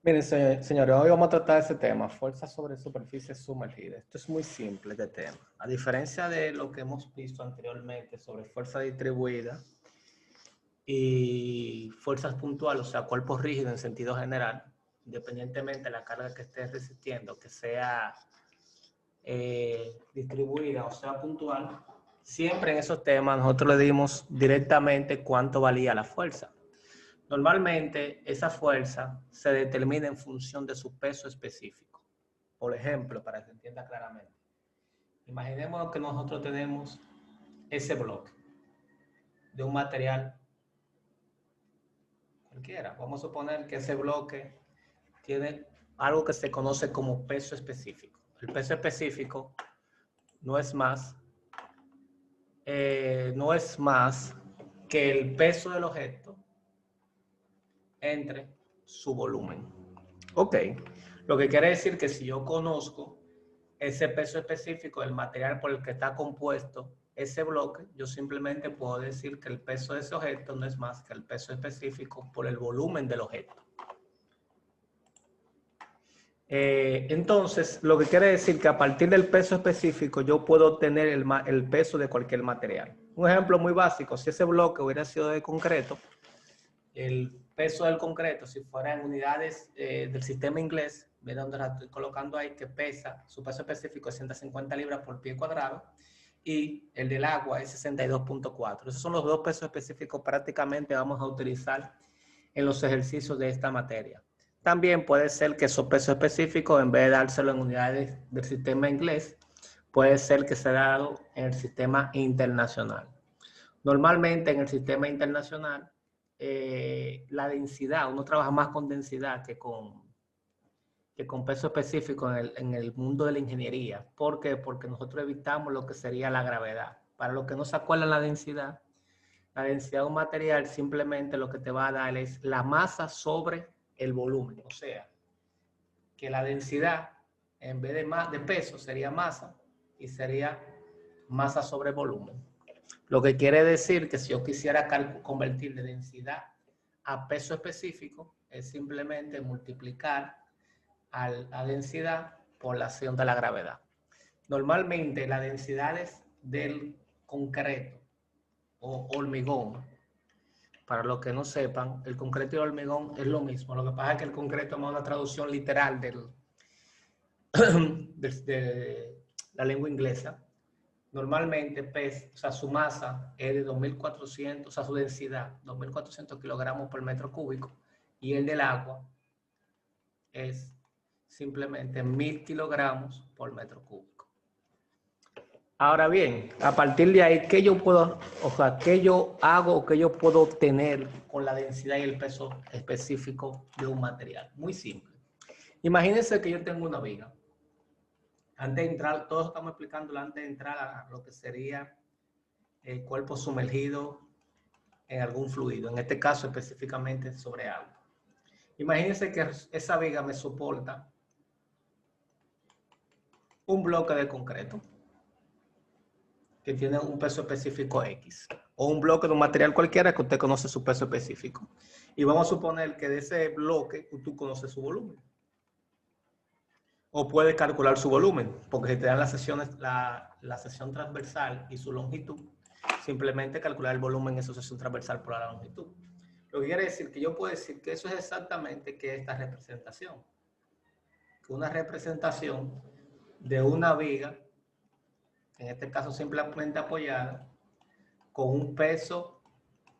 Miren, señores, hoy vamos a tratar ese tema, fuerza sobre superficie sumergida. Esto es muy simple, este tema. A diferencia de lo que hemos visto anteriormente sobre fuerza distribuida y fuerzas puntuales, o sea, cuerpos rígidos en sentido general, independientemente de la carga que esté resistiendo, que sea distribuida o sea puntual, siempre en esos temas nosotros le dimos directamente cuánto valía la fuerza. Normalmente esa fuerza se determina en función de su peso específico. Por ejemplo, para que se entienda claramente, imaginemos que nosotros tenemos ese bloque de un material cualquiera. Vamos a suponer que ese bloque tiene algo que se conoce como peso específico. El peso específico no es más, que el peso del objeto entre su volumen. Ok, lo que quiere decir que si yo conozco ese peso específico del material por el que está compuesto ese bloque, yo simplemente puedo decir que el peso de ese objeto no es más que el peso específico por el volumen del objeto. Entonces, lo que quiere decir que a partir del peso específico yo puedo obtener el peso de cualquier material. Un ejemplo muy básico, si ese bloque hubiera sido de concreto, el peso del concreto, si fuera en unidades del sistema inglés, ve donde la estoy colocando ahí, que pesa, su peso específico es 150 libras por pie cuadrado, y el del agua es 62.4. Esos son los dos pesos específicos prácticamente vamos a utilizar en los ejercicios de esta materia. También puede ser que esos pesos específicos, en vez de dárselo en unidades del sistema inglés, puede ser que sea dado en el sistema internacional. Normalmente en el sistema internacional, la densidad, uno trabaja más con densidad que con peso específico en el mundo de la ingeniería. ¿Por qué? Porque nosotros evitamos lo que sería la gravedad. Para los que no se acuerdan la densidad de un material simplemente lo que te va a dar es la masa sobre el volumen. O sea, que la densidad en vez de peso sería masa y sería masa sobre volumen. Lo que quiere decir que si yo quisiera convertir de densidad a peso específico, es simplemente multiplicar a densidad por la acción de la gravedad. Normalmente las densidades del concreto o hormigón, para los que no sepan, el concreto y el hormigón es lo mismo. Lo que pasa es que el concreto es una traducción literal de la lengua inglesa. Normalmente o sea, su masa es de 2.400, o sea, su densidad, 2.400 kilogramos por metro cúbico, y el del agua es simplemente 1.000 kilogramos por metro cúbico. Ahora bien, a partir de ahí, ¿qué yo puedo, o sea, qué yo hago o qué yo puedo obtener con la densidad y el peso específico de un material? Muy simple. Imagínense que yo tengo una viga. Antes de entrar, todos estamos explicándolo antes de entrar a lo que sería el cuerpo sumergido en algún fluido, en este caso específicamente sobre agua. Imagínense que esa viga me soporta un bloque de concreto que tiene un peso específico X, o un bloque de un material cualquiera que usted conoce su peso específico. Y vamos a suponer que de ese bloque tú conoces su volumen. O puedes calcular su volumen, porque si te dan las secciones, la sección transversal y su longitud, simplemente calcular el volumen de esa sección transversal por la longitud. Lo que quiere decir que yo puedo decir que eso es exactamente que esta representación. Que una representación de una viga, en este caso simplemente apoyada, con un peso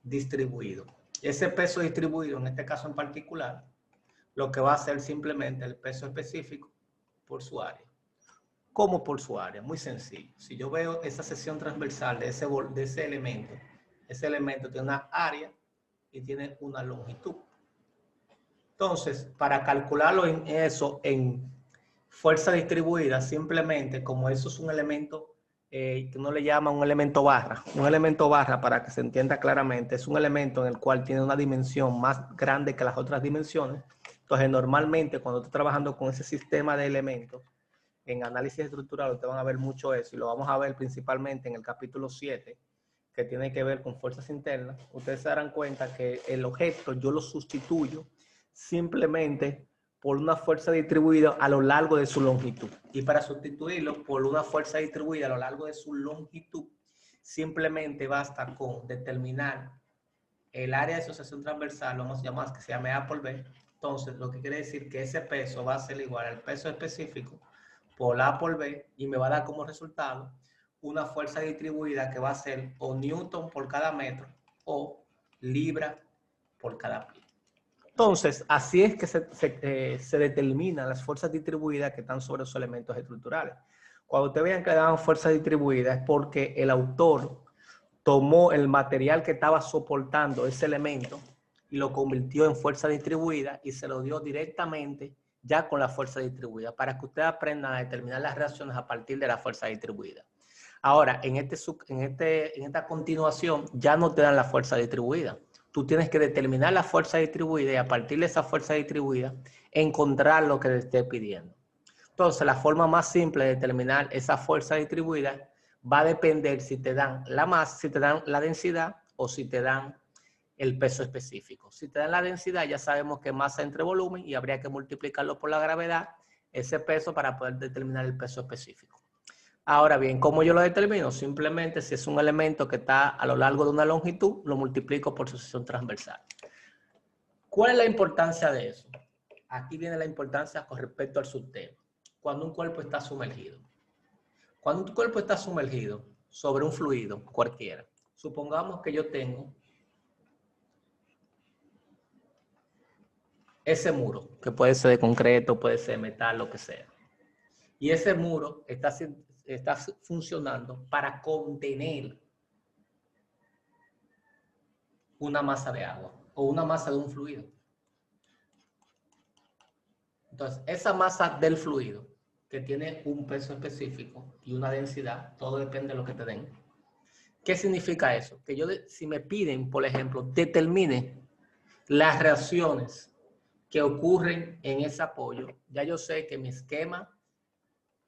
distribuido. Ese peso distribuido, en este caso en particular, lo que va a ser simplemente el peso específico por su área. ¿Cómo por su área? Muy sencillo. Si yo veo esa sección transversal de ese elemento tiene una área y tiene una longitud. Entonces, para calcularlo en fuerza distribuida, simplemente como eso es un elemento que uno le llama un elemento barra. Un elemento barra, para que se entienda claramente, es un elemento en el cual tiene una dimensión más grande que las otras dimensiones. Entonces, normalmente cuando estoy trabajando con ese sistema de elementos, en análisis estructural, ustedes van a ver mucho eso y lo vamos a ver principalmente en el capítulo 7, que tiene que ver con fuerzas internas. Ustedes se darán cuenta que el objeto yo lo sustituyo simplemente por una fuerza distribuida a lo largo de su longitud. Y para sustituirlo por una fuerza distribuida a lo largo de su longitud, simplemente basta con determinar el área de asociación transversal, vamos a llamar que se llame A por B. Entonces, lo que quiere decir que ese peso va a ser igual al peso específico por A por B y me va a dar como resultado una fuerza distribuida que va a ser o newton por cada metro o libra por cada pie. Entonces, así es que se determinan las fuerzas distribuidas que están sobre esos elementos estructurales. Cuando ustedes vean que le daban fuerzas distribuidas es porque el autor tomó el material que estaba soportando ese elemento y lo convirtió en fuerza distribuida y se lo dio directamente ya con la fuerza distribuida para que ustedes aprendan a determinar las reacciones a partir de la fuerza distribuida. Ahora, en esta continuación ya no te dan la fuerza distribuida. Tú tienes que determinar la fuerza distribuida y a partir de esa fuerza distribuida encontrar lo que te esté pidiendo. Entonces, la forma más simple de determinar esa fuerza distribuida va a depender si te dan la masa, si te dan la densidad o si te dan el peso específico. Si te dan la densidad, ya sabemos que masa entre volumen y habría que multiplicarlo por la gravedad, ese peso, para poder determinar el peso específico. Ahora bien, ¿cómo yo lo determino? Simplemente si es un elemento que está a lo largo de una longitud, lo multiplico por su sección transversal. ¿Cuál es la importancia de eso? Aquí viene la importancia con respecto al subtema. Cuando un cuerpo está sumergido. Cuando un cuerpo está sumergido sobre un fluido cualquiera, supongamos que yo tengo ese muro, que puede ser de concreto, puede ser de metal, lo que sea. Y ese muro está funcionando para contener una masa de agua o una masa de un fluido. Entonces, esa masa del fluido, que tiene un peso específico y una densidad, todo depende de lo que te den. ¿Qué significa eso? Que yo, si me piden, por ejemplo, determine las reacciones que ocurren en ese apoyo, ya yo sé que mi esquema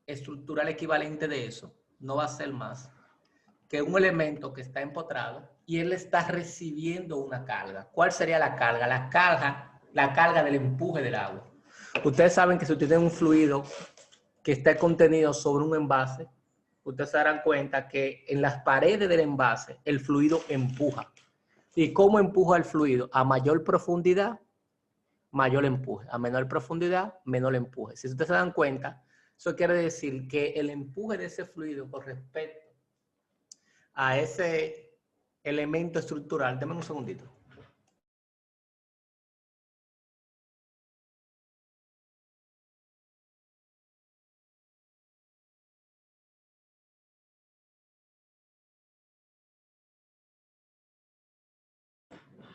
estructural equivalente de eso no va a ser más que un elemento que está empotrado y él está recibiendo una carga. ¿Cuál sería la carga? La carga del empuje del agua. Ustedes saben que si ustedes tienen un fluido que está contenido sobre un envase, ustedes se darán cuenta que en las paredes del envase el fluido empuja. ¿Y cómo empuja el fluido? A mayor profundidad, mayor empuje. A menor profundidad, menor empuje. Si ustedes se dan cuenta, eso quiere decir que el empuje de ese fluido con respecto a ese elemento estructural, denme un segundito.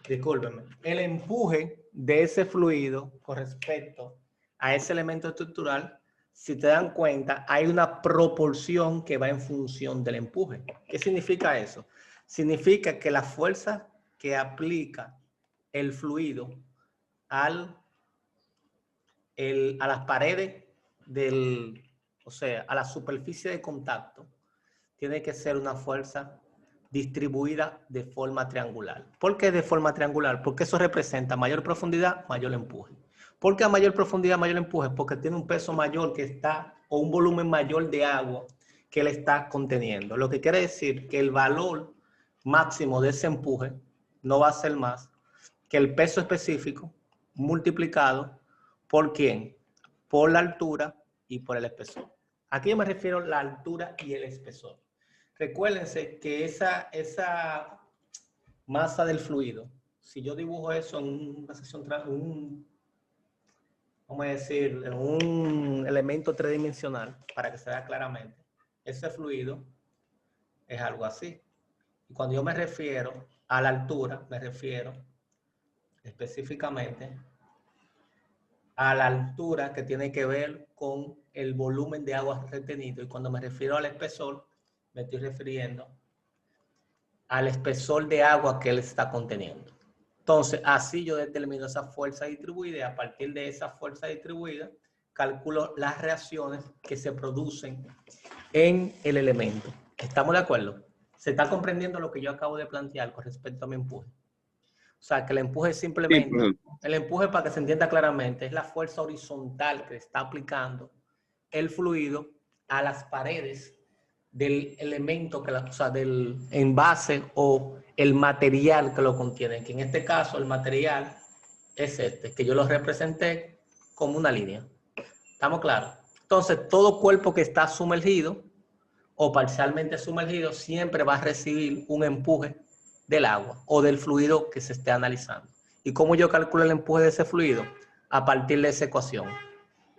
Discúlpenme. El empuje de ese fluido con respecto a ese elemento estructural, si te dan cuenta, hay una proporción que va en función del empuje. ¿Qué significa eso? Significa que la fuerza que aplica el fluido a las paredes o sea, a la superficie de contacto, tiene que ser una fuerza distribuida de forma triangular. ¿Por qué de forma triangular? Porque eso representa mayor profundidad, mayor empuje. ¿Por qué a mayor profundidad, mayor empuje? Porque tiene un peso mayor que está, o un volumen mayor de agua que le está conteniendo. Lo que quiere decir que el valor máximo de ese empuje no va a ser más que el peso específico multiplicado por ¿quién? Por la altura y por el espesor. Aquí yo me refiero a la altura y el espesor. Recuérdense que esa masa del fluido, si yo dibujo eso en una sección, vamos a decir, en un elemento tridimensional, para que se vea claramente, ese fluido es algo así. Y cuando yo me refiero a la altura, me refiero específicamente a la altura que tiene que ver con el volumen de agua retenido. Y cuando me refiero al espesor, me estoy refiriendo al espesor de agua que él está conteniendo. Entonces, así yo determino esa fuerza distribuida y a partir de esa fuerza distribuida calculo las reacciones que se producen en el elemento. ¿Estamos de acuerdo? ¿Se está comprendiendo lo que yo acabo de plantear con respecto a mi empuje? O sea, que el empuje simplemente El empuje, para que se entienda claramente, es la fuerza horizontal que está aplicando el fluido a las paredes del elemento, o sea, del envase o el material que lo contiene. Que en este caso el material es este, que yo lo representé como una línea. ¿Estamos claros? Entonces, todo cuerpo que está sumergido o parcialmente sumergido siempre va a recibir un empuje del agua o del fluido que se esté analizando. ¿Y cómo yo calculo el empuje de ese fluido? A partir de esa ecuación.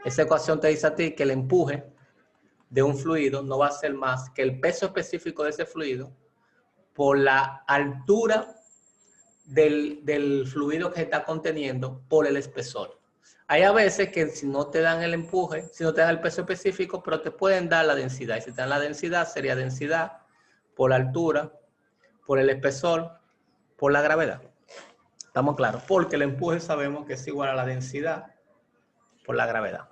Esa ecuación te dice a ti que el empuje de un fluido no va a ser más que el peso específico de ese fluido por la altura del fluido que se está conteniendo por el espesor. Hay a veces que si no te dan el empuje, si no te dan el peso específico, pero te pueden dar la densidad. Y si te dan la densidad, sería densidad por la altura, por el espesor, por la gravedad. ¿Estamos claros? Porque el empuje sabemos que es igual a la densidad por la gravedad.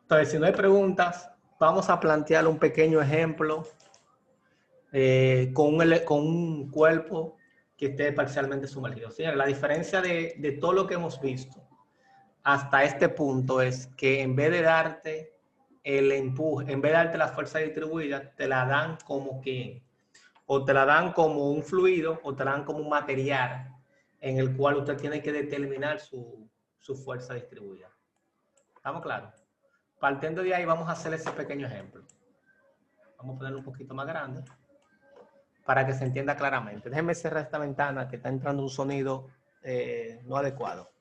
Entonces, si no hay preguntas, vamos a plantear un pequeño ejemplo con un cuerpo que esté parcialmente sumergido. ¿Sí? La diferencia de todo lo que hemos visto hasta este punto es que en vez de darte el empuje, en vez de darte la fuerza distribuida, te la dan como que, o te la dan como un fluido, o te la dan como un material en el cual usted tiene que determinar su fuerza distribuida. ¿Estamos claros? Partiendo de ahí, vamos a hacer ese pequeño ejemplo. Vamos a ponerlo un poquito más grande para que se entienda claramente. Déjenme cerrar esta ventana que está entrando un sonido no adecuado.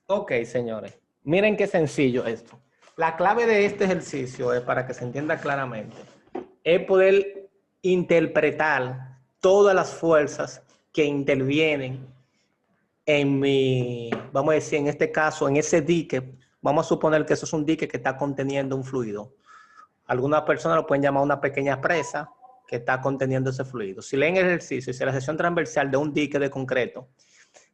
Ok, señores. Miren qué sencillo esto. La clave de este ejercicio es, para que se entienda claramente, es poder interpretar todas las fuerzas que intervienen en mi, vamos a decir, en este caso, en ese dique. Vamos a suponer que eso es un dique que está conteniendo un fluido. Algunas personas lo pueden llamar una pequeña presa que está conteniendo ese fluido. Si leen el ejercicio, si la sección transversal de un dique de concreto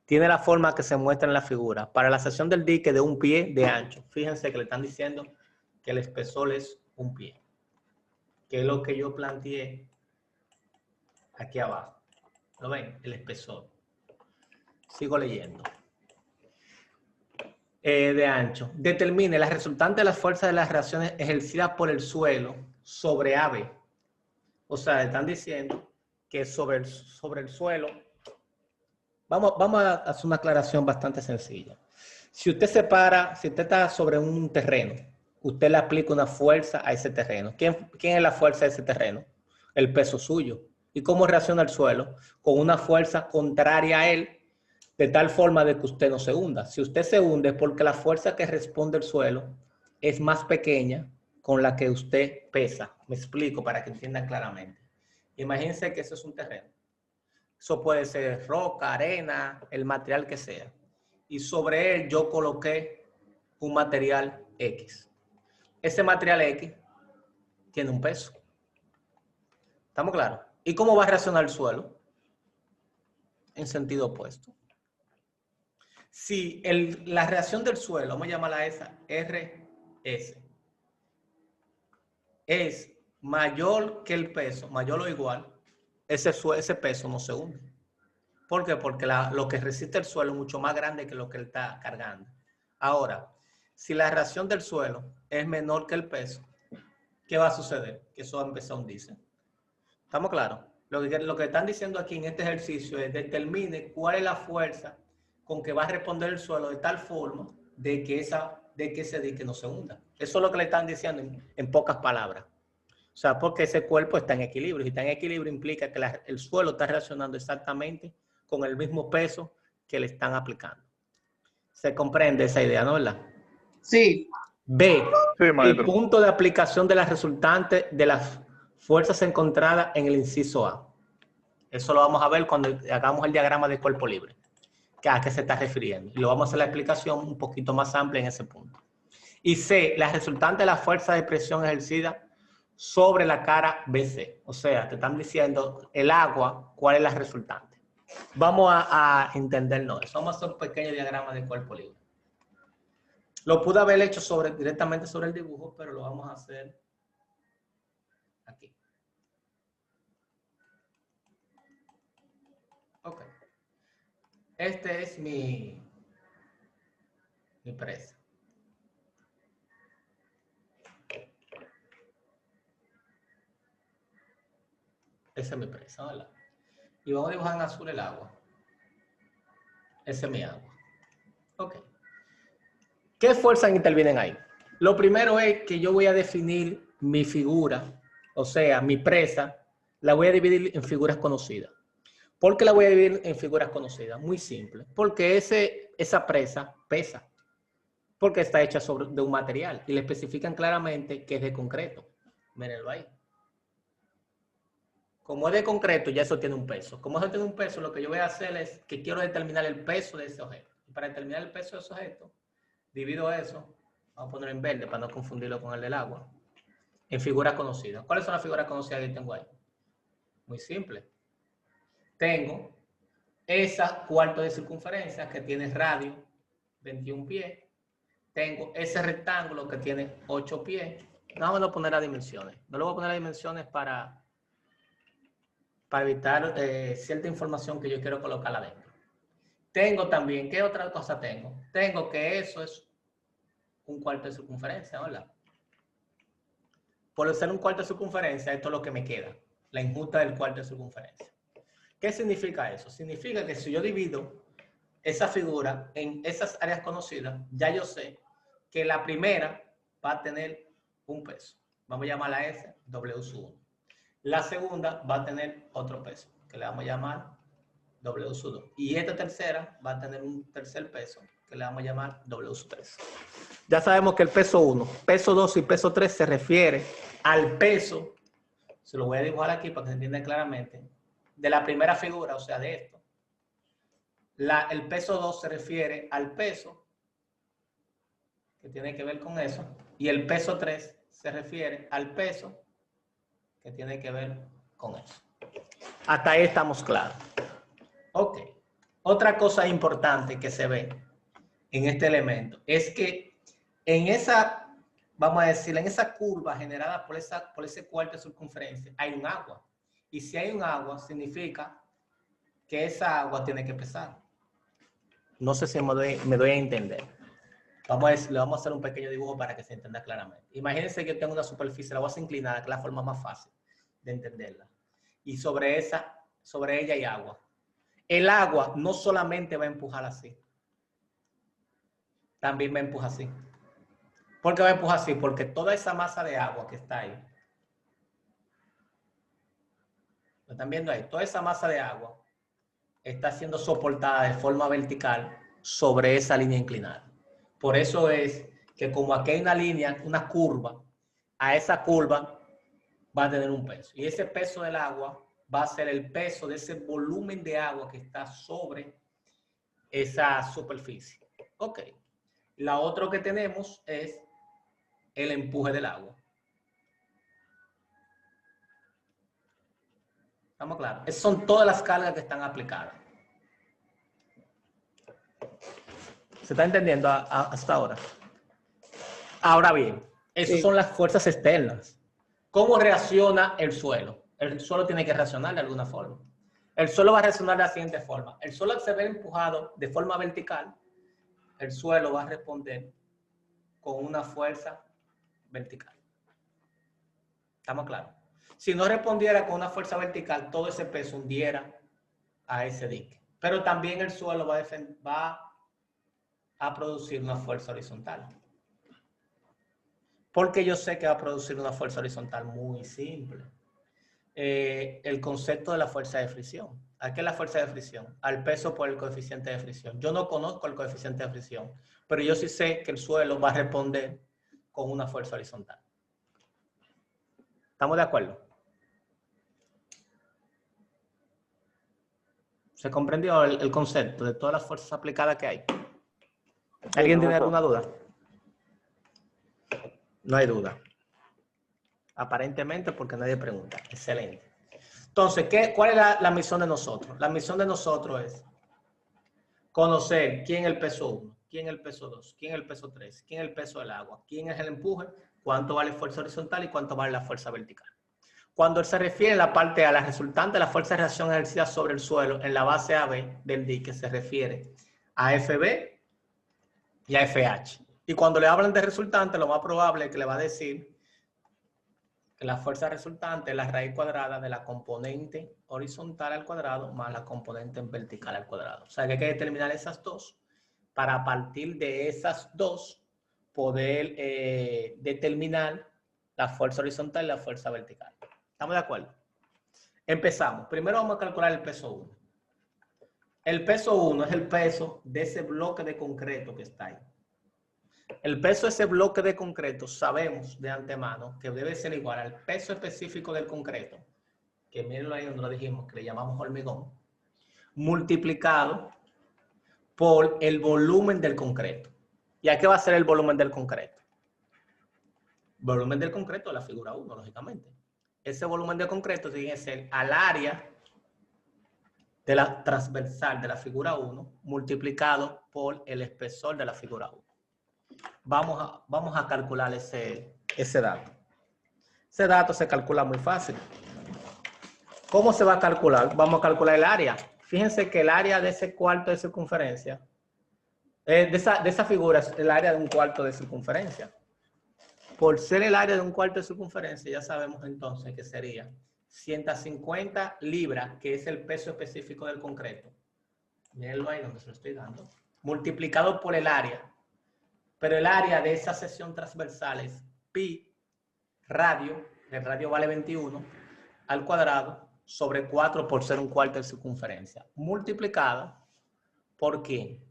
tiene la forma que se muestra en la figura, para la sección del dique de un pie de ancho, fíjense que le están diciendo que el espesor es un pie, que es lo que yo planteé aquí abajo. ¿Lo ven? El espesor. Sigo leyendo. De ancho. Determine la resultante de las fuerzas de las reacciones ejercidas por el suelo sobre AB. O sea, están diciendo que sobre el suelo, vamos a hacer una aclaración bastante sencilla. Si usted si usted está sobre un terreno, usted le aplica una fuerza a ese terreno. ¿Quién es la fuerza de ese terreno? El peso suyo. ¿Y cómo reacciona el suelo? Con una fuerza contraria a él, de tal forma de que usted no se hunda. Si usted se hunde es porque la fuerza que responde el suelo es más pequeña con la que usted pesa. Me explico para que entiendan claramente. Imagínense que eso es un terreno. Eso puede ser roca, arena, el material que sea. Y sobre él yo coloqué un material X. Ese material X tiene un peso. ¿Estamos claros? ¿Y cómo va a reaccionar el suelo? En sentido opuesto. Si la reacción del suelo, vamos a llamarla esa RS, es mayor que el peso, mayor o igual, ese peso no se hunde. ¿Por qué? Porque lo que resiste el suelo es mucho más grande que lo que él está cargando. Ahora, si la reacción del suelo es menor que el peso, ¿qué va a suceder? Que eso va a empezar a hundirse. ¿Estamos claros? Lo que están diciendo aquí en este ejercicio es determine cuál es la fuerza con que va a responder el suelo de tal forma de que ese dique no se hunda. Eso es lo que le están diciendo en pocas palabras. O sea, porque ese cuerpo está en equilibrio. Si está en equilibrio implica que el suelo está reaccionando exactamente con el mismo peso que le están aplicando. ¿Se comprende esa idea, no, verdad? Sí. B. Sí, El punto de aplicación de las resultantes de las fuerzas encontradas en el inciso A. Eso lo vamos a ver cuando hagamos el diagrama de cuerpo libre. ¿A qué se está refiriendo? Y lo vamos a hacer la explicación un poquito más amplia en ese punto. Y C. La resultante de la fuerza de presión ejercida sobre la cara BC. O sea, te están diciendo el agua, ¿cuál es la resultante? Vamos a entendernos eso. Vamos a hacer un pequeño diagrama de cuerpo libre. Lo pude haber hecho directamente sobre el dibujo, pero lo vamos a hacer aquí. Ok. Este es mi presa. Esa es mi presa, ¿verdad? Y vamos a dibujar en azul el agua. Ese es mi agua. Ok. ¿Qué fuerzas intervienen ahí? Lo primero es que yo voy a definir mi figura, o sea, mi presa, la voy a dividir en figuras conocidas. ¿Por qué la voy a dividir en figuras conocidas? Muy simple. Porque esa presa pesa. Porque está hecha de un material. Y le especifican claramente que es de concreto. Mírenlo ahí. Como es de concreto, ya eso tiene un peso. Como eso tiene un peso, lo que yo voy a hacer es que quiero determinar el peso de ese objeto. Y para determinar el peso de ese objeto, divido eso, vamos a ponerlo en verde para no confundirlo con el del agua, en figuras conocidas. ¿Cuáles son las figuras conocidas que tengo ahí? Muy simple. Tengo esa cuarto de circunferencia que tiene radio 21 pies. Tengo ese rectángulo que tiene 8 pies. No vamos a poner las dimensiones. No le voy a poner las dimensiones para evitar cierta información que yo quiero colocar adentro. Tengo también, ¿qué otra cosa tengo? Tengo que eso es un cuarto de circunferencia, ¿verdad? Por ser un cuarto de circunferencia, esto es lo que me queda, la injusta del cuarto de circunferencia. ¿Qué significa eso? Significa que si yo divido esa figura en esas áreas conocidas, ya yo sé que la primera va a tener un peso. Vamos a llamarla a S, W1. La segunda va a tener otro peso, que le vamos a llamar W2. Y esta tercera va a tener un tercer peso, que le vamos a llamar W3. Ya sabemos que el peso 1, peso 2 y peso 3 se refiere al peso, se lo voy a dibujar aquí para que se entienda claramente, de la primera figura, o sea, de esto. El peso 2 se refiere al peso, que tiene que ver con eso, y el peso 3 se refiere al peso, que tiene que ver con eso. Hasta ahí estamos claros. Ok. Otra cosa importante que se ve en este elemento es que en esa, vamos a decir, en esa curva generada por ese cuarto de circunferencia hay un agua. Y si hay un agua, significa que esa agua tiene que pesar. No sé si me doy a entender. Le vamos a hacer un pequeño dibujo para que se entienda claramente. Imagínense que yo tengo una superficie, la voy a hacer inclinada, que es la forma más fácil de entenderla. Y sobre ella hay agua. El agua no solamente va a empujar así, también va a empujar así. ¿Por qué va a empujar así? Porque toda esa masa de agua que está ahí, ¿lo están viendo ahí? Toda esa masa de agua está siendo soportada de forma vertical sobre esa línea inclinada. Por eso es que como aquí hay una línea, una curva, a esa curva va a tener un peso. Y ese peso del agua va a ser el peso de ese volumen de agua que está sobre esa superficie. Ok. La otra que tenemos es el empuje del agua. ¿Estamos claros? Esas son todas las cargas que están aplicadas. ¿Se está entendiendo hasta ahora? Ahora bien, esas son las fuerzas externas. ¿Cómo reacciona el suelo? El suelo tiene que reaccionar de alguna forma. El suelo va a reaccionar de la siguiente forma. El suelo se ve empujado de forma vertical. El suelo va a responder con una fuerza vertical. ¿Estamos claros? Si no respondiera con una fuerza vertical, todo ese peso hundiera a ese dique. Pero también el suelo va a producir una fuerza horizontal. Porque yo sé que va a producir una fuerza horizontal muy simple. El concepto de la fuerza de fricción. ¿A qué es la fuerza de fricción? Al peso por el coeficiente de fricción. Yo no conozco el coeficiente de fricción, pero yo sí sé que el suelo va a responder con una fuerza horizontal. ¿Estamos de acuerdo? ¿Se comprendió el concepto de todas las fuerzas aplicadas que hay? ¿Alguien tiene alguna duda? No hay duda. Aparentemente porque nadie pregunta. Excelente. Entonces, ¿cuál es la misión de nosotros? La misión de nosotros es conocer quién es el peso 1, ¿Quién es el peso 2? ¿Quién es el peso 3? ¿Quién es el peso del agua? ¿Quién es el empuje? ¿Cuánto vale la fuerza horizontal y cuánto vale la fuerza vertical? Cuando se refiere en la parte a la resultante de la fuerza de reacción ejercida sobre el suelo en la base AB del dique, se refiere a FB y a FH. Y cuando le hablan de resultante, lo más probable es que le va a decir que la fuerza resultante es la raíz cuadrada de la componente horizontal al cuadrado más la componente vertical al cuadrado. O sea que hay que determinar esas dos para a partir de esas dos poder determinar la fuerza horizontal y la fuerza vertical. ¿Estamos de acuerdo? Empezamos. Primero vamos a calcular el peso 1. El peso 1 es el peso de ese bloque de concreto que está ahí. El peso de ese bloque de concreto sabemos de antemano que debe ser igual al peso específico del concreto, que mirenlo ahí donde lo dijimos, que le llamamos hormigón, multiplicado por el volumen del concreto. ¿Y a qué va a ser el volumen del concreto? Volumen del concreto de la figura 1, lógicamente. Ese volumen de concreto tiene que ser al área de la transversal de la figura 1 multiplicado por el espesor de la figura 1. Vamos a calcular ese dato. Ese dato se calcula muy fácil. ¿Cómo se va a calcular? Vamos a calcular el área. Fíjense que el área de ese cuarto de circunferencia, de esa figura es el área de un cuarto de circunferencia. Por ser el área de un cuarto de circunferencia, ya sabemos entonces que sería 150 libras, que es el peso específico del concreto. Mírenlo ahí donde se lo estoy dando. Multiplicado por el área. Pero el área de esa sección transversal es pi radio, el radio vale 21, al cuadrado, sobre 4 por ser un cuarto de circunferencia. Multiplicada, ¿por qué?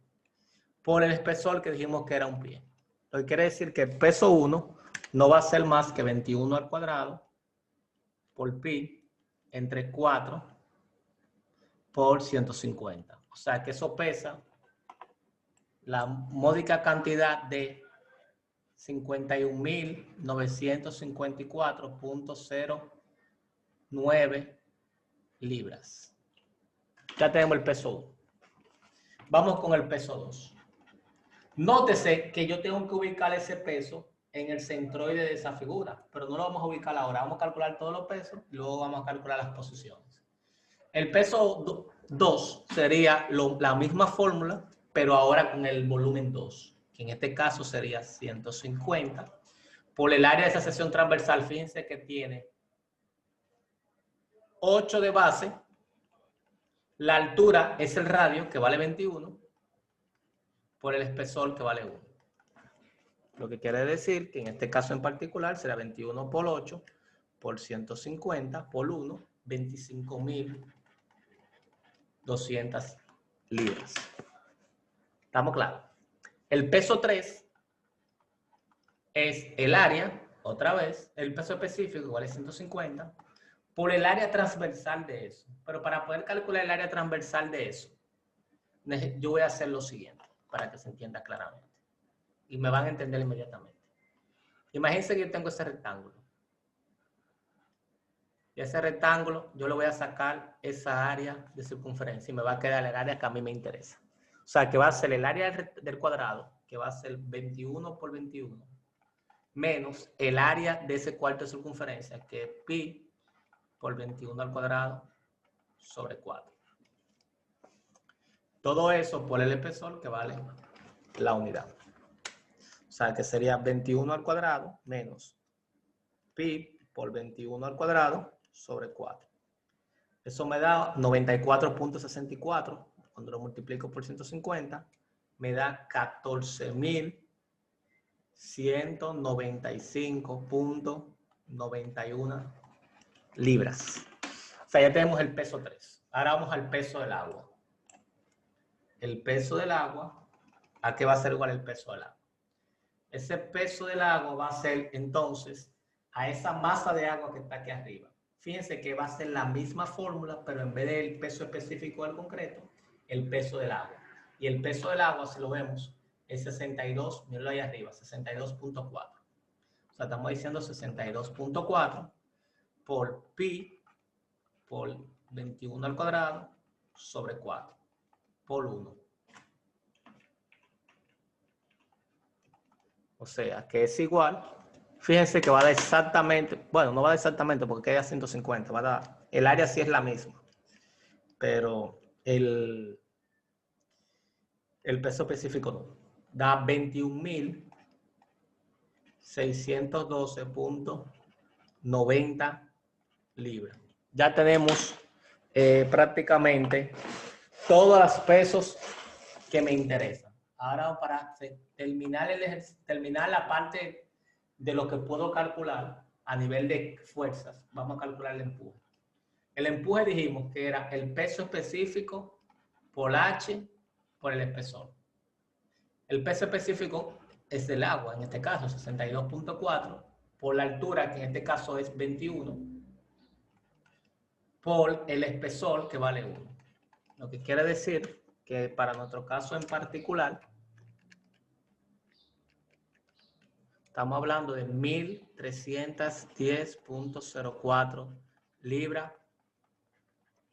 Por el espesor que dijimos que era un pie. Lo que quiere decir que el peso 1 no va a ser más que 21 al cuadrado por pi entre 4 por 150. O sea que eso pesa la módica cantidad de 51.954.09 libras. Ya tenemos el peso 1. Vamos con el peso 2. Nótese que yo tengo que ubicar ese peso en el centroide de esa figura, pero no lo vamos a ubicar ahora. Vamos a calcular todos los pesos y luego vamos a calcular las posiciones. El peso 2 sería la misma fórmula, pero ahora con el volumen 2, que en este caso sería 150. Por el área de esa sección transversal, fíjense que tiene 8 de base. La altura es el radio, que vale 21, por el espesor, que vale 1. Lo que quiere decir que en este caso en particular será 21 por 8 por 150 por 1, 25.200 libras. ¿Estamos claros? El peso 3 es el área, otra vez, el peso específico igual es 150, por el área transversal de eso. Pero para poder calcular el área transversal de eso, yo voy a hacer lo siguiente, para que se entienda claramente. Y me van a entender inmediatamente. Imagínense que yo tengo ese rectángulo. Y ese rectángulo, yo le voy a sacar esa área de circunferencia y me va a quedar el área que a mí me interesa. O sea, que va a ser el área del cuadrado, que va a ser 21 por 21, menos el área de ese cuarto de circunferencia, que es pi por 21 al cuadrado sobre 4. Todo eso por el espesor, que vale la unidad. O sea, que sería 21 al cuadrado menos pi por 21 al cuadrado sobre 4. Eso me da 94.64. Cuando lo multiplico por 150, me da 14.195.91 libras. O sea, ya tenemos el peso 3. Ahora vamos al peso del agua. El peso del agua, ¿a qué va a ser igual el peso del agua? Ese peso del agua va a ser entonces a esa masa de agua que está aquí arriba. Fíjense que va a ser la misma fórmula, pero en vez del peso específico del concreto, el peso del agua. Y el peso del agua, si lo vemos, es 62, mírenlo ahí arriba, 62.4. O sea, estamos diciendo 62.4 por pi por 21 al cuadrado sobre 4 por 1. O sea, que es igual. Fíjense que va a dar exactamente, bueno, no va a dar exactamente porque queda 150, va a dar, el área sí es la misma, pero el peso específico no. Da 21.612.90 libras. Ya tenemos prácticamente todos los pesos que me interesan. Ahora para terminar la parte de lo que puedo calcular a nivel de fuerzas, vamos a calcular el empuje. El empuje dijimos que era el peso específico por H por el espesor. El peso específico es del agua, en este caso 62.4, por la altura, que en este caso es 21, por el espesor, que vale 1. Lo que quiere decir que para nuestro caso en particular, estamos hablando de 1.310.04 libras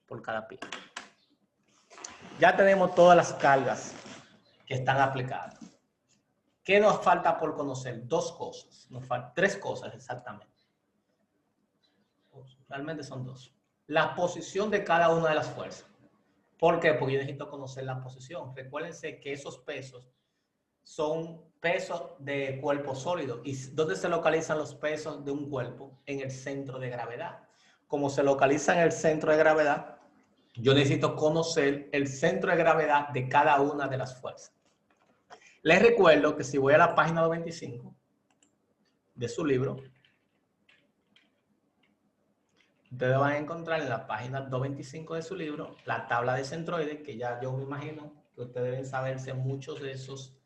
por cada pie. Ya tenemos todas las cargas que están aplicadas. ¿Qué nos falta por conocer? Dos cosas. Nos faltan tres cosas exactamente. Realmente son dos. La posición de cada una de las fuerzas. ¿Por qué? Porque yo necesito conocer la posición. Recuérdense que esos pesos son pesos de cuerpo sólido. ¿Y dónde se localizan los pesos de un cuerpo? En el centro de gravedad. Como se localiza en el centro de gravedad, yo necesito conocer el centro de gravedad de cada una de las fuerzas. Les recuerdo que si voy a la página 95 de su libro, ustedes van a encontrar en la página 225 de su libro la tabla de centroides, que ya yo me imagino que ustedes deben saberse muchos de esos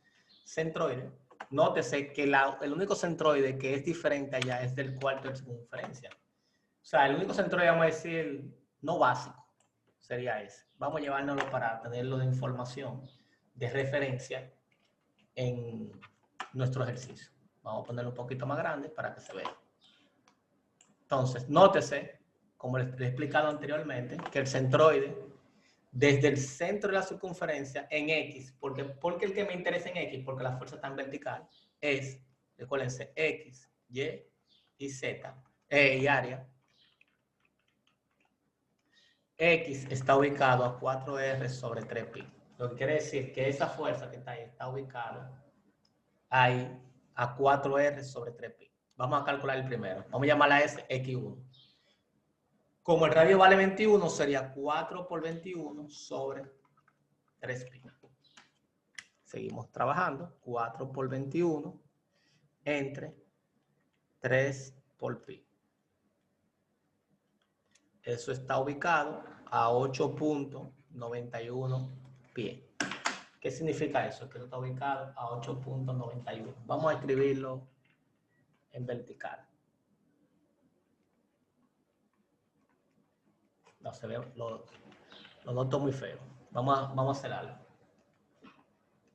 centroides. Nótese que el único centroide que es diferente allá es del cuarto de circunferencia. O sea, el único centroide, vamos a decir, no básico, sería ese. Vamos a llevárnoslo para tenerlo de información, de referencia en nuestro ejercicio. Vamos a ponerlo un poquito más grande para que se vea. Entonces, nótese, como les he explicado anteriormente, que el centroide, desde el centro de la circunferencia en X, porque el que me interesa en X, porque la fuerza está en vertical, es, recuérdense, X, Y y Z, y área. X está ubicado a 4R sobre 3pi. Lo que quiere decir que esa fuerza que está ahí está ubicada ahí a 4R sobre 3pi. Vamos a calcular el primero. Vamos a llamarla S, X1. Como el radio vale 21, sería 4 por 21 sobre 3pi. Seguimos trabajando. 4 por 21 entre 3 por pi. Eso está ubicado a 8.91 pies. ¿Qué significa eso? Que está ubicado a 8.91. Vamos a escribirlo en vertical. No se ve, lo noto muy feo. Vamos a hacer algo.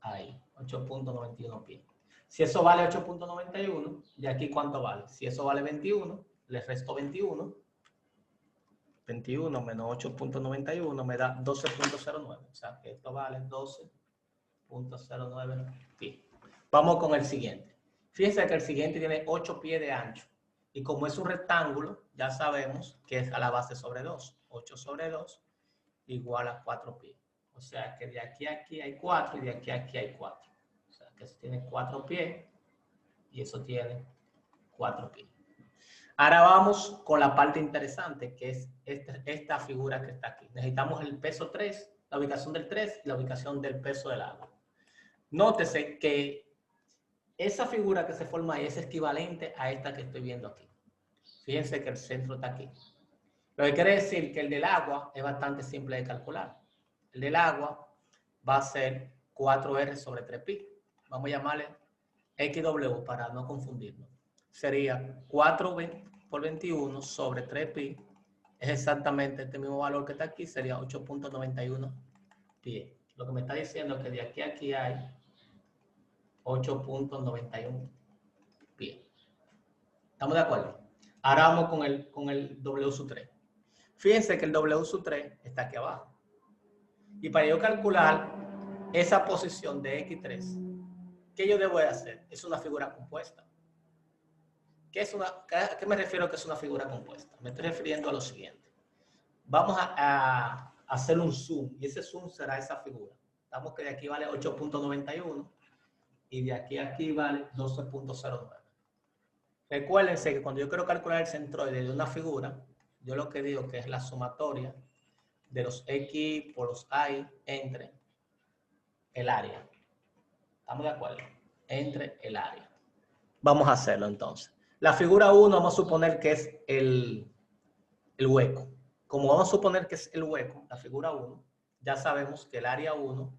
Ahí, 8.91 pies. Si eso vale 8.91, ¿de aquí cuánto vale? Si eso vale 21, le resto 21. 21 menos 8.91 me da 12.09. O sea que esto vale 12.09 pies. Vamos con el siguiente. Fíjense que el siguiente tiene 8 pies de ancho. Y como es un rectángulo, ya sabemos que es a la base sobre 2. 8 sobre 2 igual a 4 pies. O sea que de aquí a aquí hay 4 y de aquí a aquí hay 4. O sea que eso tiene 4 pies y eso tiene 4 pies. Ahora vamos con la parte interesante, que es esta figura que está aquí. Necesitamos el peso 3, la ubicación del 3 y la ubicación del peso del agua. Nótese que esa figura que se forma ahí es equivalente a esta que estoy viendo aquí. Fíjense que el centro está aquí. Lo que quiere decir que el del agua es bastante simple de calcular. El del agua va a ser 4R sobre 3pi. Vamos a llamarle XW para no confundirnos. Sería 4 por 21 sobre 3pi. Es exactamente este mismo valor que está aquí. Sería 8.91 pies. Lo que me está diciendo es que de aquí a aquí hay 8.91 pies. ¿Estamos de acuerdo? Ahora vamos con el W sub 3. Fíjense que el W sub 3 está aquí abajo. Y para yo calcular esa posición de X3, ¿qué yo debo de hacer? Es una figura compuesta. ¿A qué me refiero que es una figura compuesta? Me estoy refiriendo a lo siguiente. Vamos a hacer un zoom y ese zoom será esa figura. Estamos que de aquí vale 8.91 y de aquí a aquí vale 12.09. Recuérdense que cuando yo quiero calcular el centroide de una figura, yo lo que digo que es la sumatoria de los X por los Y entre el área. ¿Estamos de acuerdo? Entre el área. Vamos a hacerlo entonces. La figura 1 vamos a suponer que es el hueco. Como vamos a suponer que es el hueco, la figura 1, ya sabemos que el área 1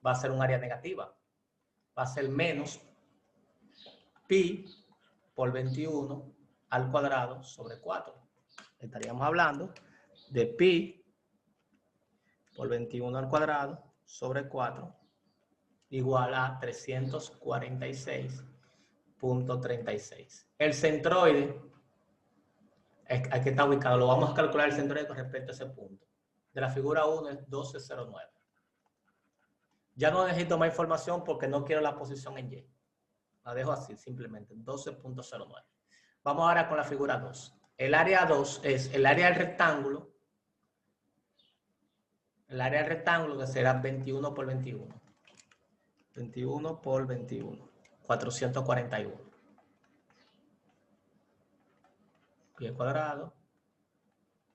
va a ser un área negativa. Va a ser menos pi por 21 al cuadrado sobre 4. Estaríamos hablando de pi por 21 al cuadrado sobre 4 igual a 346.36. El centroide, aquí está ubicado, lo vamos a calcular el centroide con respecto a ese punto. De la figura 1 es 12.09. Ya no necesito más información porque no quiero la posición en Y. La dejo así, simplemente, 12.09. Vamos ahora con la figura 2. El área 2 es el área del rectángulo. El área del rectángulo que será 21 por 21. 21 por 21. 441. Pie cuadrado.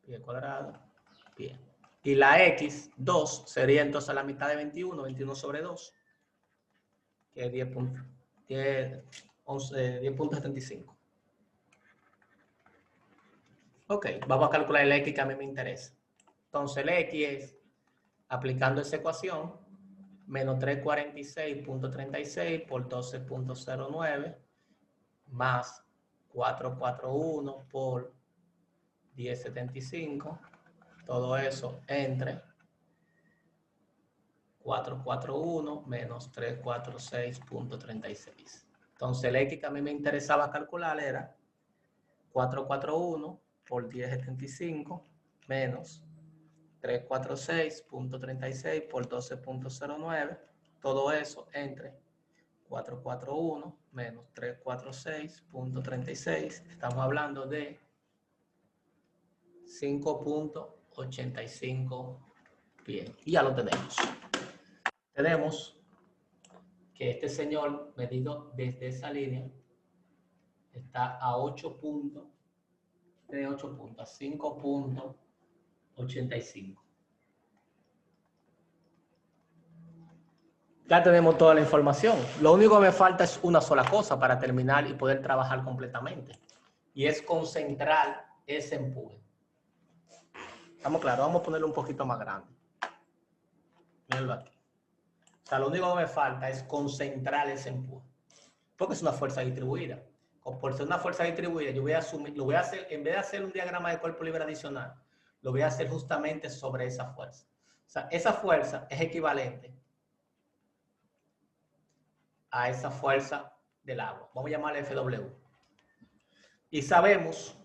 Pie cuadrado. Pie. Y la X, 2, sería entonces la mitad de 21. 21 sobre 2. Que es 10.75. Ok, vamos a calcular el X que a mí me interesa. Entonces el X es, aplicando esa ecuación, menos 346.36 por 12.09 más 441 por 10.75. Todo eso entre 441 menos 346.36. Entonces el X que a mí me interesaba calcular era 441 por 10.75 menos 346.36 por 12.09. Todo eso entre 441 menos 346.36. Estamos hablando de 5.85 pies. Y ya lo tenemos. Tenemos que este señor, medido desde esa línea, está a 8 puntos, de 8 puntos, a 5.85. Ya tenemos toda la información. Lo único que me falta es una sola cosa para terminar y poder trabajar completamente. Y es concentrar ese empuje. ¿Estamos claros? Vamos a ponerlo un poquito más grande. Mírenlo aquí. O sea, lo único que me falta es concentrar ese empuje. Porque es una fuerza distribuida. Por ser una fuerza distribuida, yo voy a asumir, lo voy a hacer, en vez de hacer un diagrama de cuerpo libre adicional, lo voy a hacer justamente sobre esa fuerza. O sea, esa fuerza es equivalente a esa fuerza del agua. Vamos a llamarle FW. Y sabemos,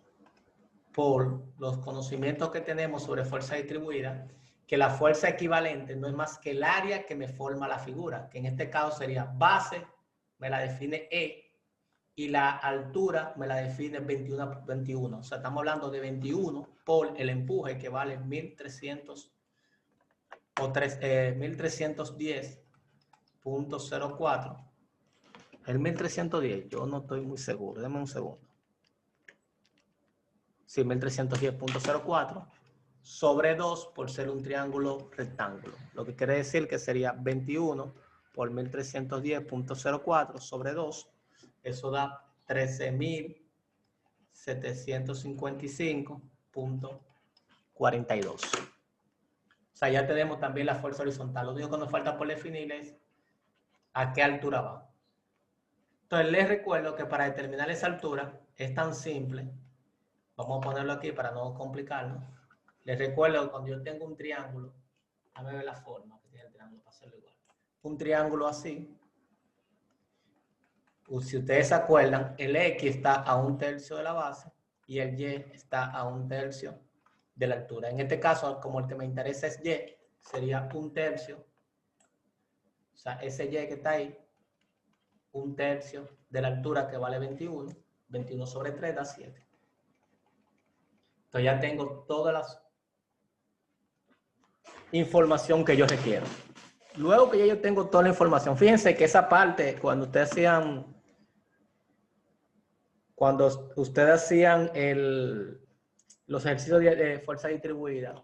por los conocimientos que tenemos sobre fuerza distribuida, que la fuerza equivalente no es más que el área que me forma la figura, que en este caso sería base, me la define E, y la altura me la define 21. O sea, estamos hablando de 21 por el empuje, que vale 1300 o 1310.04. El 1310, yo no estoy muy seguro. Deme un segundo. Sí, 1310.04 sobre 2 por ser un triángulo rectángulo. Lo que quiere decir que sería 21 por 1310.04 sobre 2. Eso da 13.755.42. O sea, ya tenemos también la fuerza horizontal. Lo único que nos falta por definir es a qué altura va. Entonces, les recuerdo que para determinar esa altura es tan simple. Vamos a ponerlo aquí para no complicarnos. Les recuerdo que cuando yo tengo un triángulo, déjame ver la forma que tiene el triángulo para hacerlo igual. Un triángulo así. Si ustedes se acuerdan, el X está a 1/3 de la base y el Y está a 1/3 de la altura. En este caso, como el que me interesa es Y, sería 1/3. O sea, ese Y que está ahí 1/3 de la altura que vale 21. 21 sobre 3 da 7. Entonces ya tengo todas las información que yo requiero. Luego que ya yo tengo toda la información, fíjense que esa parte, cuando ustedes hacían los ejercicios de fuerza distribuida,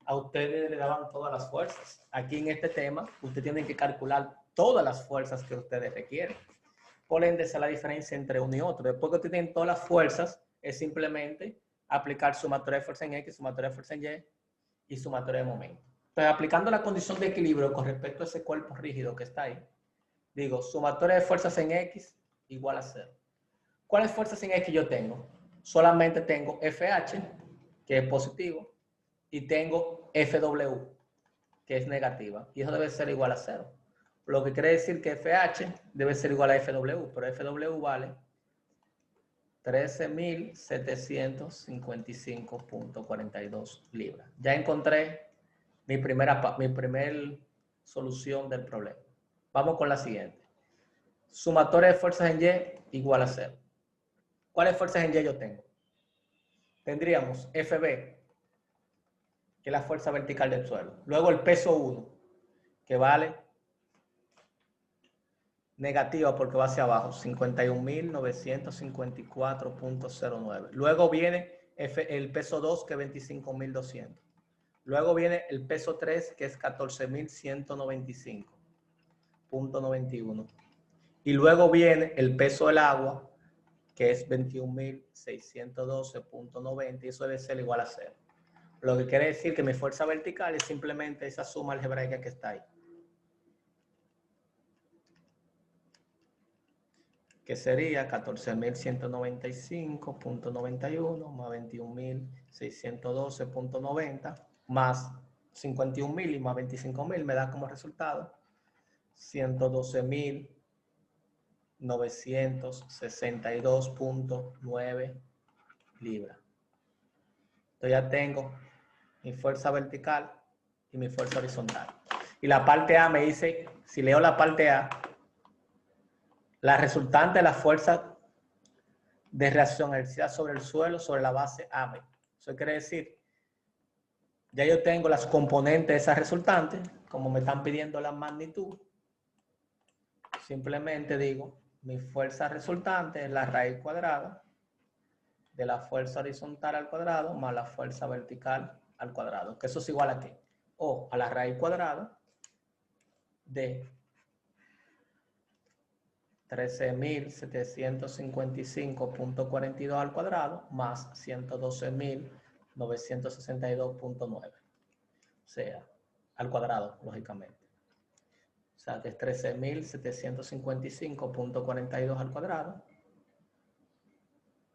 a ustedes le daban todas las fuerzas. Aquí en este tema, ustedes tienen que calcular todas las fuerzas que ustedes requieren. Por ende, esa es la diferencia entre uno y otro. Después que ustedes tienen todas las fuerzas, es simplemente aplicar sumatoria de fuerza en X, sumatoria de fuerza en Y y sumatoria de momento. Entonces, aplicando la condición de equilibrio con respecto a ese cuerpo rígido que está ahí, digo, sumatoria de fuerzas en X igual a 0. ¿Cuáles fuerzas en X yo tengo? Solamente tengo FH, que es positivo, y tengo FW, que es negativa. Y eso debe ser igual a 0. Lo que quiere decir que FH debe ser igual a FW, pero FW vale 13.755.42 libras. Ya encontré mi primera solución del problema. Vamos con la siguiente. Sumatoria de fuerzas en Y igual a 0. ¿Cuáles fuerzas en Y yo tengo? Tendríamos FB, que es la fuerza vertical del suelo. Luego el peso 1, que vale negativa porque va hacia abajo, 51.954.09. Luego viene el peso 2, que es 25.200. Luego viene el peso 3, que es 14.195.91. Y luego viene el peso del agua, que es 21.612.90, y eso debe ser igual a 0. Lo que quiere decir que mi fuerza vertical es simplemente esa suma algebraica que está ahí, que sería 14.195.91 más 21.612.90 más 51.000 y más 25.000 me da como resultado 112.962.9 libras. Entonces ya tengo mi fuerza vertical y mi fuerza horizontal. Y la parte A me dice, si leo la parte A, la resultante de la fuerza de reacción ejercida sobre el suelo sobre la base AB. Eso quiere decir, ya yo tengo las componentes de esa resultante, como me están pidiendo la magnitud, simplemente digo, mi fuerza resultante es la raíz cuadrada de la fuerza horizontal al cuadrado más la fuerza vertical al cuadrado, que eso es igual a ¿qué? O a la raíz cuadrada de 13.755.42 al cuadrado más 112.962.9. O sea, al cuadrado, lógicamente. O sea, que es 13.755.42 al cuadrado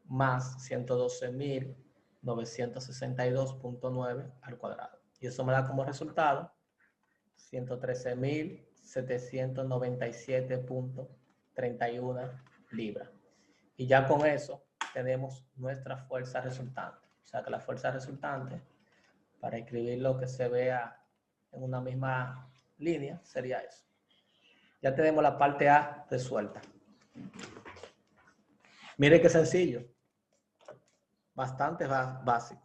más 112.962.9 al cuadrado. Y eso me da como resultado 113.797.31 libras. Y ya con eso tenemos nuestra fuerza resultante. O sea que la fuerza resultante, para escribir lo que se vea en una misma línea, sería eso. Ya tenemos la parte A resuelta. Mire qué sencillo. Bastante básico.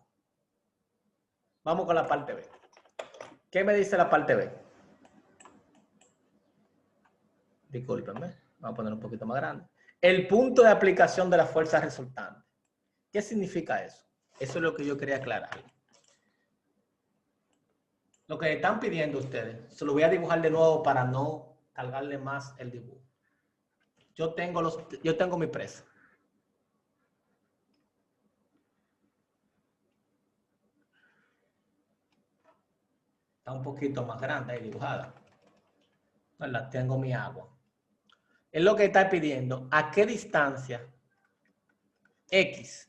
Vamos con la parte B. ¿Qué me dice la parte B? Discúlpenme, vamos a poner un poquito más grande. El punto de aplicación de la fuerza resultante. ¿Qué significa eso? Eso es lo que yo quería aclarar. Lo que están pidiendo ustedes, se lo voy a dibujar de nuevo para no cargarle más el dibujo. Yo tengo mi presa. Está un poquito más grande ahí dibujada. ¿Verdad? Tengo mi agua. Es lo que está pidiendo. ¿A qué distancia X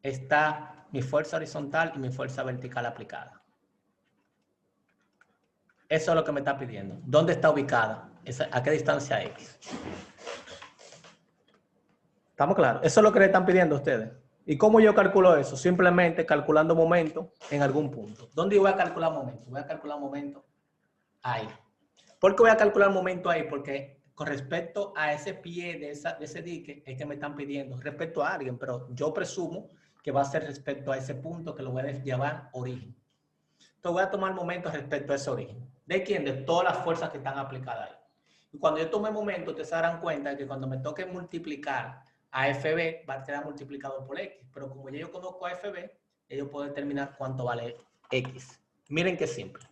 está mi fuerza horizontal y mi fuerza vertical aplicada? Eso es lo que me está pidiendo. ¿Dónde está ubicada? ¿A qué distancia X? ¿Estamos claros? Eso es lo que le están pidiendo a ustedes. ¿Y cómo yo calculo eso? Simplemente calculando momento en algún punto. ¿Dónde voy a calcular momento? Voy a calcular momento ahí. ¿Por qué voy a calcular momento ahí? Porque con respecto a ese pie de ese dique, es que me están pidiendo respecto a alguien, pero yo presumo que va a ser respecto a ese punto que lo voy a llevar origen. Entonces voy a tomar momentos respecto a ese origen. ¿De quién? De todas las fuerzas que están aplicadas ahí. Y cuando yo tome momentos, ustedes se darán cuenta de que cuando me toque multiplicar a FB, va a quedar multiplicado por X. Pero como ya yo conozco a FB, yo puedo determinar cuánto vale X. Miren qué simple.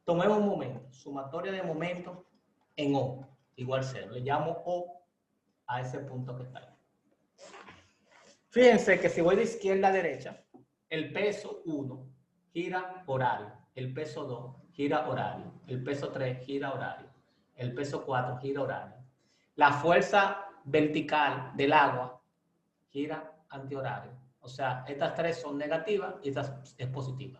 Tomemos un momento. Sumatoria de momentos en O igual 0. Le llamo O a ese punto que está ahí. Fíjense que si voy de izquierda a derecha, el peso 1 gira horario, el peso 2 gira horario, el peso 3 gira horario, el peso 4 gira horario. La fuerza vertical del agua gira antihorario. O sea, estas tres son negativas y esta es positiva.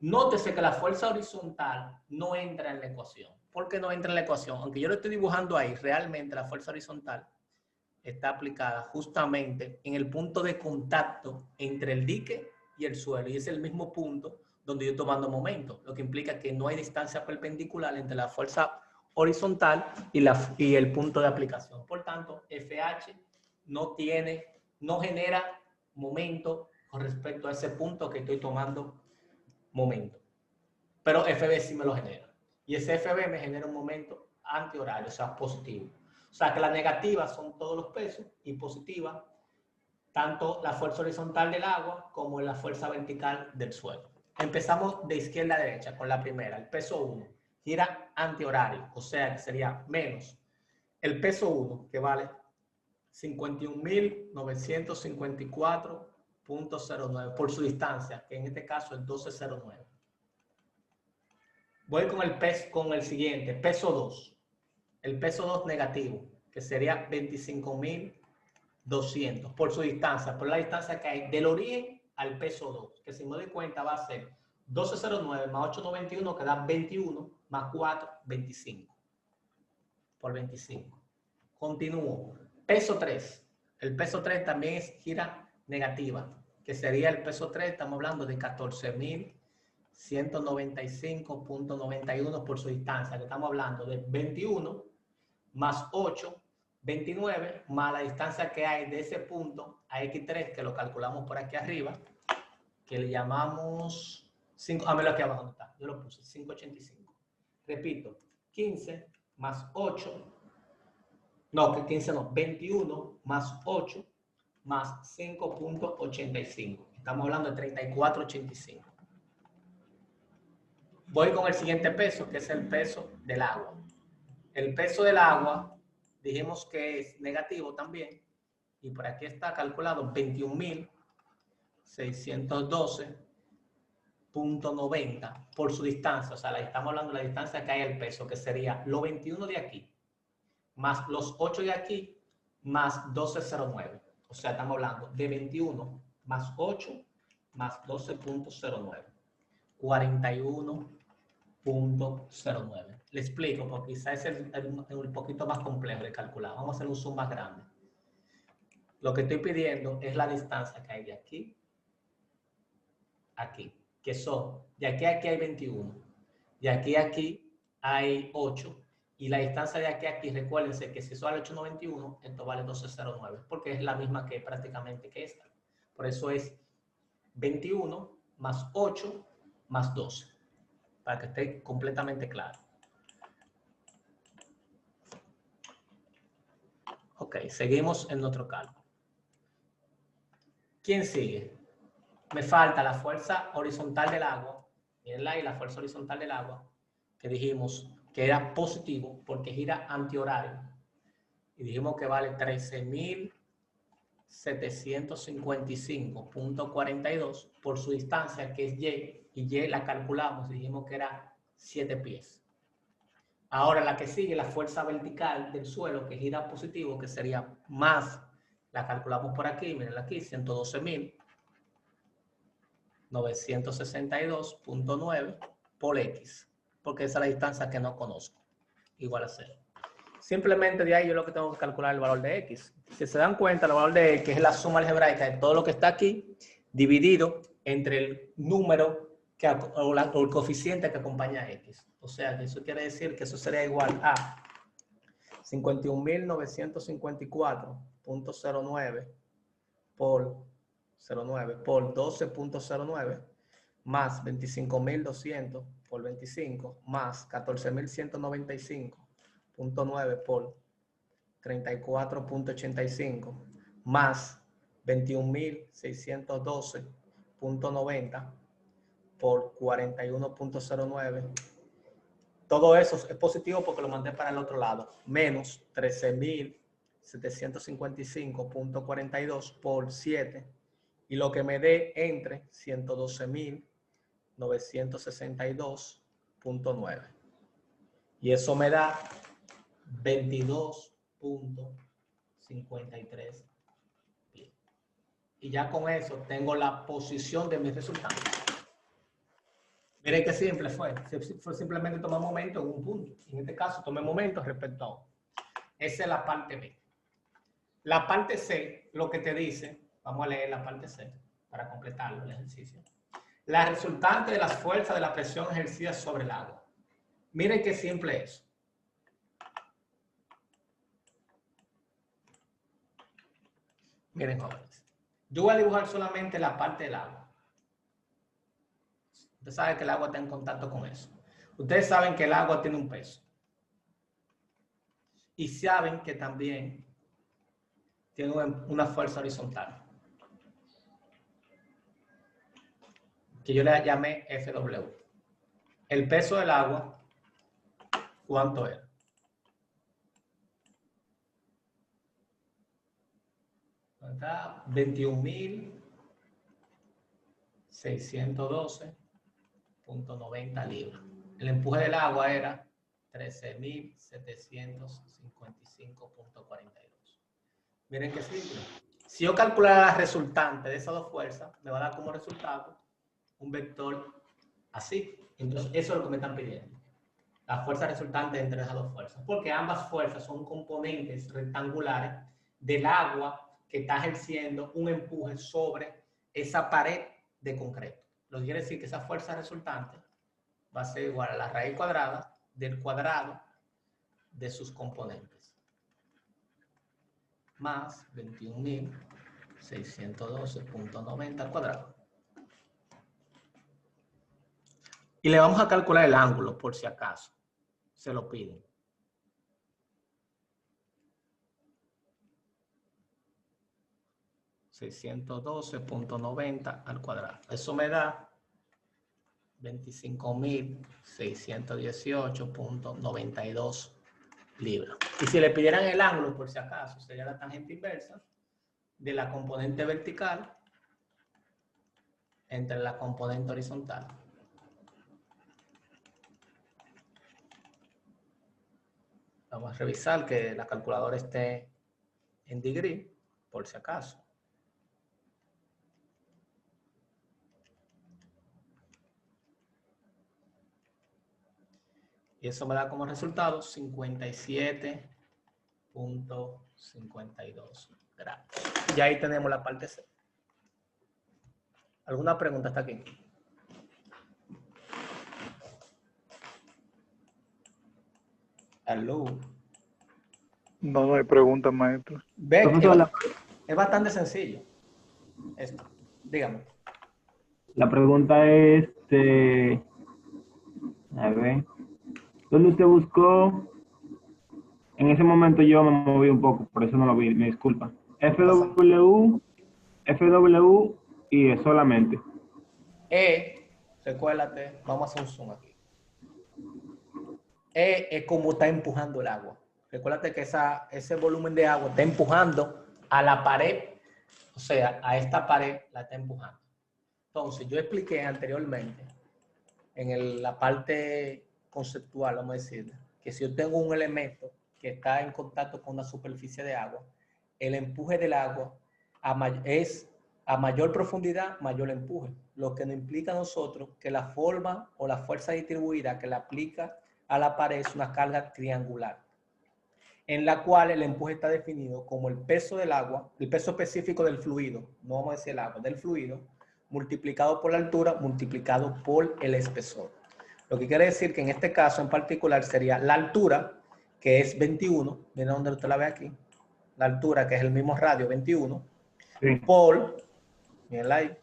Nótese que la fuerza horizontal no entra en la ecuación. ¿Por qué no entra en la ecuación? Aunque yo lo estoy dibujando ahí, realmente la fuerza horizontal está aplicada justamente en el punto de contacto entre el dique y el suelo. Y es el mismo punto donde yo estoy tomando momento, lo que implica que no hay distancia perpendicular entre la fuerza horizontal y el punto de aplicación. Por tanto, FH no genera momento con respecto a ese punto que estoy tomando momento. Pero FB sí me lo genera. Y ese FB me genera un momento antihorario, o sea, positivo. O sea, que las negativas son todos los pesos y positivas, tanto la fuerza horizontal del agua como la fuerza vertical del suelo. Empezamos de izquierda a derecha con la primera, el peso 1. Gira antihorario, o sea, que sería menos el peso 1, que vale 51.954.09 por su distancia, que en este caso es 12.09. Voy con el siguiente, peso 2. El peso 2 negativo, que sería 25.200 por su distancia, por la distancia que hay del origen al peso 2, que si me doy cuenta va a ser 12.09 más 8.91, que da 21, más 4, 25. Por 25. Continúo. Peso 3. El peso 3 también es gira negativa, que sería el peso 3, estamos hablando de 14.195.91 por su distancia, que estamos hablando de 21 más 8, 29, más la distancia que hay de ese punto a X3, que lo calculamos por aquí arriba, que le llamamos 5, lo aquí abajo no está, yo lo puse, 5.85. Repito, 15 más 8, no, que 15 no, 21 más 8 más 5.85. Estamos hablando de 34.85. Voy con el siguiente peso, que es el peso del agua. El peso del agua, dijimos que es negativo también, y por aquí está calculado 21.612.90 por su distancia. O sea, estamos hablando de la distancia que hay el peso, que sería los 21 de aquí, más los 8 de aquí, más 12.09. O sea, estamos hablando de 21 más 8 más 12.09. 41.09. Le explico, porque quizás es un poquito más complejo de calcular. Vamos a hacer un zoom más grande. Lo que estoy pidiendo es la distancia que hay de aquí a aquí, que son, de aquí a aquí hay 21, de aquí a aquí hay 8, y la distancia de aquí a aquí, recuérdense que si eso vale 8.91, esto vale 12.09, porque es la misma que prácticamente que esta. Por eso es 21 más 8 más 12. Para que esté completamente claro. Ok, seguimos en nuestro cálculo. ¿Quién sigue? Me falta la fuerza horizontal del agua. Mirenla ahí, la fuerza horizontal del agua, que dijimos que era positivo porque gira antihorario. Y dijimos que vale 13.755.42 por su distancia, que es Y, y Y la calculamos y dijimos que era 7 pies. Ahora la que sigue, la fuerza vertical del suelo, que gira positivo, que sería más, la calculamos por aquí, miren aquí, 112.962.9 por X, porque esa es la distancia que no conozco, igual a 0. Simplemente de ahí yo lo que tengo que calcular el valor de X. Si se dan cuenta, el valor de X es la suma algebraica de todo lo que está aquí, dividido entre el número o el coeficiente que acompaña a X. O sea, eso quiere decir que eso sería igual a 51.954.09 por 12.09 más 25.200 por 25 más 14.195.9 por 34.85 más 21.612.90 por 41.09. Todo eso es positivo porque lo mandé para el otro lado. Menos 13.755.42 por 7. Y lo que me dé entre 112.962.9. Y eso me da 22.53 pies. Y ya con eso tengo la posición de mis resultados. Miren qué simple fue. Fue simplemente tomar momento en un punto. En este caso, tomé momento respecto a otro. Esa es la parte B. La parte C, lo que te dice, vamos a leer la parte C para completarlo el ejercicio. La resultante de las fuerzas de la presión ejercida sobre el agua. Miren qué simple es. Miren, jóvenes. Yo voy a dibujar solamente la parte del agua. Usted sabe que el agua está en contacto con eso. Ustedes saben que el agua tiene un peso. Y saben que también tiene una fuerza horizontal. Que yo le llamé FW. El peso del agua, ¿cuánto era? Está 21.612.90 libras. El empuje del agua era 13.755.42. Miren qué simple. Si yo calculara la resultante de esas dos fuerzas, me va a dar como resultado un vector así. Entonces, eso es lo que me están pidiendo. La fuerza resultante entre esas dos fuerzas. Porque ambas fuerzas son componentes rectangulares del agua que está ejerciendo un empuje sobre esa pared de concreto. Lo que quiere decir que esa fuerza resultante va a ser igual a la raíz cuadrada del cuadrado de sus componentes. Más 21.612.90 al cuadrado. Y le vamos a calcular el ángulo, por si acaso se lo piden. $612.90 al cuadrado. Eso me da 25.618.92 libras. Y si le pidieran el ángulo, por si acaso, sería la tangente inversa de la componente vertical entre la componente horizontal. Vamos a revisar que la calculadora esté en degree, por si acaso. Y eso me da como resultado 57.52 grados. Y ahí tenemos la parte C. ¿Alguna pregunta hasta aquí? Aló. No hay pregunta, maestro. Ve, es bastante sencillo. Esto. Dígame. La pregunta es, a ver, ¿dónde usted buscó? En ese momento yo me moví un poco, por eso no lo vi, me disculpa. FW y solamente. Recuérdate, vamos a hacer un zoom aquí. Es como está empujando el agua. Recuérdate que ese volumen de agua está empujando a la pared, o sea, a esta pared la está empujando. Entonces, yo expliqué anteriormente, en la parte conceptual, vamos a decir, que si yo tengo un elemento que está en contacto con una superficie de agua, el empuje del agua es a mayor profundidad, mayor empuje. Lo que nos implica a nosotros que la forma o la fuerza distribuida que le aplica a la pared es una carga triangular, en la cual el empuje está definido como el peso del agua, el peso específico del fluido, no vamos a decir el agua, del fluido, multiplicado por la altura, multiplicado por el espesor. Lo que quiere decir que en este caso en particular sería la altura, que que es 21, viene donde usted la ve aquí, la altura, que es el mismo radio, 21, Sí. por, mirenla ahí,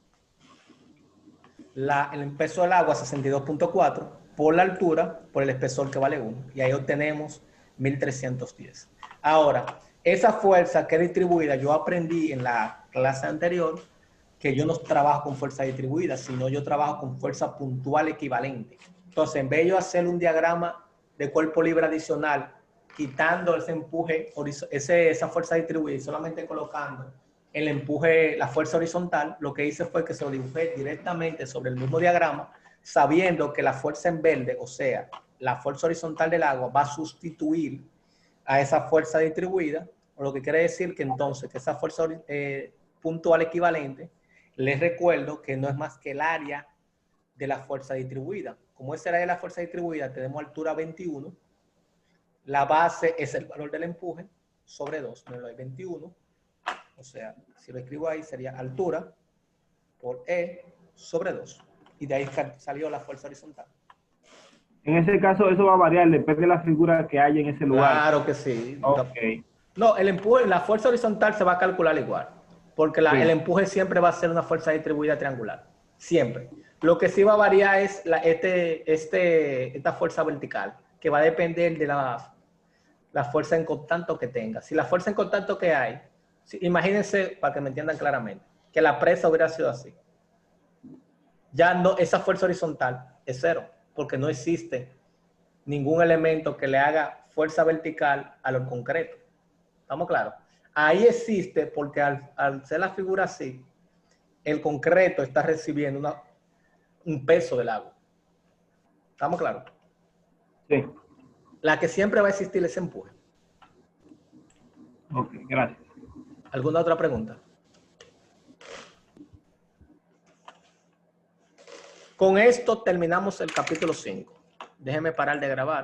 el peso del agua, 62.4, por la altura, por el espesor, que vale 1. Y ahí obtenemos 1310. Ahora, esa fuerza que es distribuida, yo aprendí en la clase anterior que yo no trabajo con fuerza distribuida, sino yo trabajo con fuerza puntual equivalente. Entonces, en vez de yo hacer un diagrama de cuerpo libre adicional, quitando ese empuje, esa fuerza distribuida y solamente colocando el empuje, la fuerza horizontal, lo que hice fue que se lo dibujé directamente sobre el mismo diagrama, sabiendo que la fuerza en verde, o sea, la fuerza horizontal del agua, va a sustituir a esa fuerza distribuida, lo que quiere decir que entonces que esa fuerza puntual equivalente, les recuerdo que no es más que el área de la fuerza distribuida. Como es el área de la fuerza distribuida, tenemos altura 21, la base es el valor del empuje sobre 2, me lo doy 21, o sea, si lo escribo ahí sería altura por E sobre 2, y de ahí salió la fuerza horizontal. En ese caso, eso va a variar, depende de la figura que haya en ese lugar. Claro que sí. Ok. No, el empuje, la fuerza horizontal se va a calcular igual, porque Sí. el empuje siempre va a ser una fuerza distribuida triangular, siempre. Lo que sí va a variar es esta fuerza vertical, que va a depender de la fuerza en contacto que tenga. Si la fuerza en contacto que hay, imagínense, para que me entiendan claramente, que la presa hubiera sido así. Ya no, esa fuerza horizontal es 0, porque no existe ningún elemento que le haga fuerza vertical a lo concreto. ¿Estamos claros? Ahí existe porque al ser la figura así, el concreto está recibiendo un peso del agua. ¿Estamos claros? Sí. La que siempre va a existir es empuje. Ok, gracias. ¿Alguna otra pregunta? Con esto terminamos el capítulo 5. Déjenme parar de grabar.